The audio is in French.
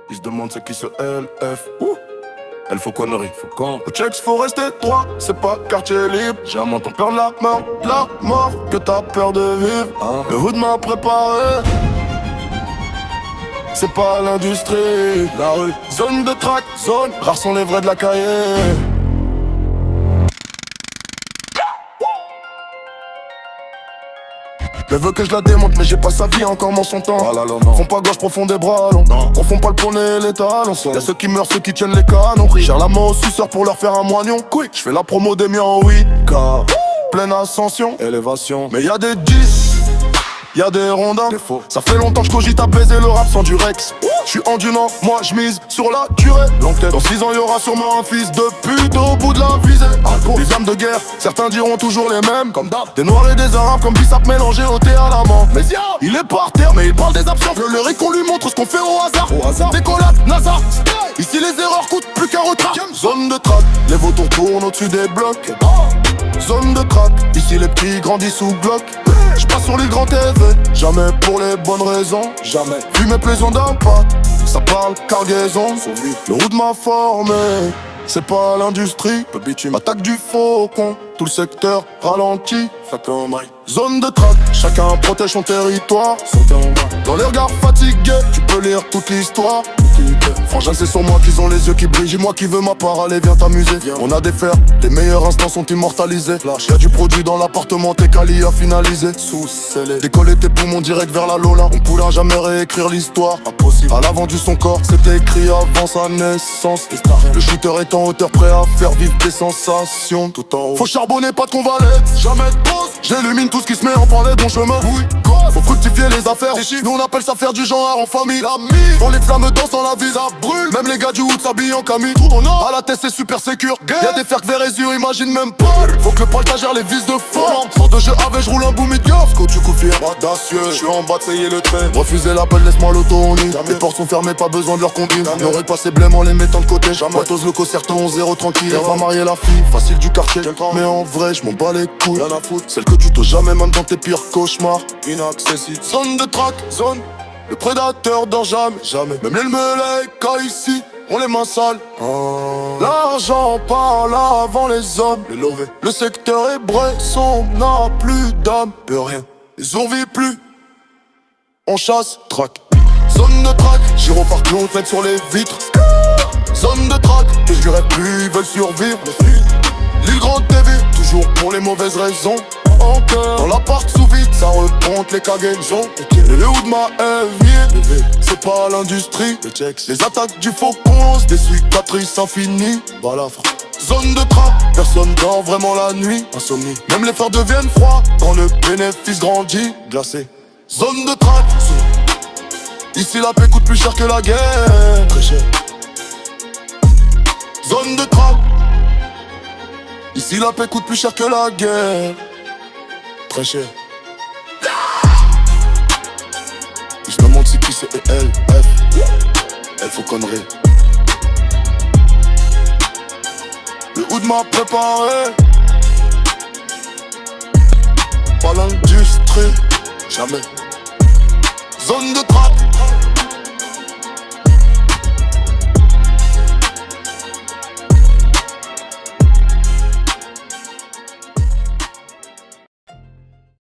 Ils se demandent c'est qui ce LF. Elle faut connerie, faut con. Au checks faut rester droit, c'est pas quartier libre. J'ai un menton peur de la mort que t'as peur de vivre. Le hood m'a préparé. C'est pas l'industrie, la rue. Zone de track, zone, rares sont les vrais de la cahier. Elle veut que je la démonte mais j'ai pas sa vie encore mon son temps. Font pas gauche profond des bras longs. On font pas le poney et les talons. Y'a ceux qui meurent, ceux qui tiennent les canons. Gère la main aux suceurs pour leur faire un moignon. Quick, j'fais la promo des miens en 8K. Pleine ascension, élévation. Mais y'a des 10, y'a des rondins. Ça fait longtemps que je cogite à baiser le rap sans du Rex. J'suis endurant, moi j'mise sur la durée. Dans 6 ans y'aura sûrement un fils de pute au bout de la visée. Des armes de guerre, certains diront toujours les mêmes. Comme d'hab, des noirs et des arabes comme Bissap mélangés au thé à la menthe. Mais il est par terre mais il parle des absents. Le lyrique qu'on lui montre ce qu'on fait au hasard. Décollade, NASA. Ici les erreurs coûtent plus qu'un retard. Zone de track, les vautours tournent au-dessus des blocs. Zone de crack, ici les petits grandissent sous bloc. J'passe sur les grands TV, jamais pour les bonnes raisons. Jamais vu mes plaisons d'impact, ça parle cargaison. Le route m'a formé, c'est pas l'industrie. Attaque du faucon, tout le secteur ralentit. Zone de track, chacun protège son territoire. Dans les regards fatigués, tu peux lire toute l'histoire. Frangin c'est sur moi qu'ils ont les yeux qui brillent. J'ai moi qui veux ma part, allez viens t'amuser. On a des fers, les meilleurs instants sont immortalisés. Y'a du produit dans l'appartement, t'es quali à finaliser. Sous-scellé, décoller tes poumons direct vers la Lola. On pourra jamais réécrire l'histoire, impossible. À l'avant du son corps, c'était écrit avant sa naissance. Le shooter est en hauteur, prêt à faire vivre des sensations. Tout en haut, faut charbonner, pas de convalette. Jamais de pause, j'élimine tout ce qui se met en parler de bon chemin. Faut fructifier les affaires. Nous on appelle ça faire du genre en famille. Quand les flammes dansent dans la vie, ça brûle. Même les gars du hood s'habillent en camille. À la tête c'est super sécure. Y'a des fers verts et yeux, imagine même pas. Faut que le palta gère les vis de forme. Sors de jeu avec, j'roule un boom it Ce que tu confirmes, audacieux. J'suis en bas de payer le trait. Refuser l'appel, laisse-moi l'autonomie. Les portes sont fermées, pas besoin de leur combine. N'aurait pas ces blêmes en les mettant de côté. Boîte aux locaux, certains ont zéro tranquille. Elle va marier la fille, facile du quartier. Mais en vrai, j'm'en bats les couilles. Celle que tu t'oses jamais, même dans tes pires cauchemars. Inaccessible. Zone de track, zone. Le prédateur dort jamais. Même les mecs ici, on les mains sales. L'argent parle avant les hommes. Le secteur est bresson, n'a plus d'âme. Peut rien, les ours vivent plus. On chasse, track. Zone de track, gyrophare clone, faites sur les vitres. Zone de track, que je dirais plus, ils veulent survivre. L'île Grande TV, toujours pour les mauvaises raisons. Dans l'appart sous vide, ça remonte les cagaisons. Le hood m'a évié, c'est pas l'industrie. Les attaques du faucon, des cicatrices infinies. Zone de track, personne dort vraiment la nuit. Insomnie, même les fers deviennent froids quand le bénéfice grandit. Glacé. Zone de track, ici la paix coûte plus cher que la guerre. Très cher. Zone de track, ici la paix coûte plus cher que la guerre. Très cher. Je me demande c'est qui c'est LF. Elle faut connerie. Le hood m'a préparé. Pas l'industrie, jamais. Zone de track.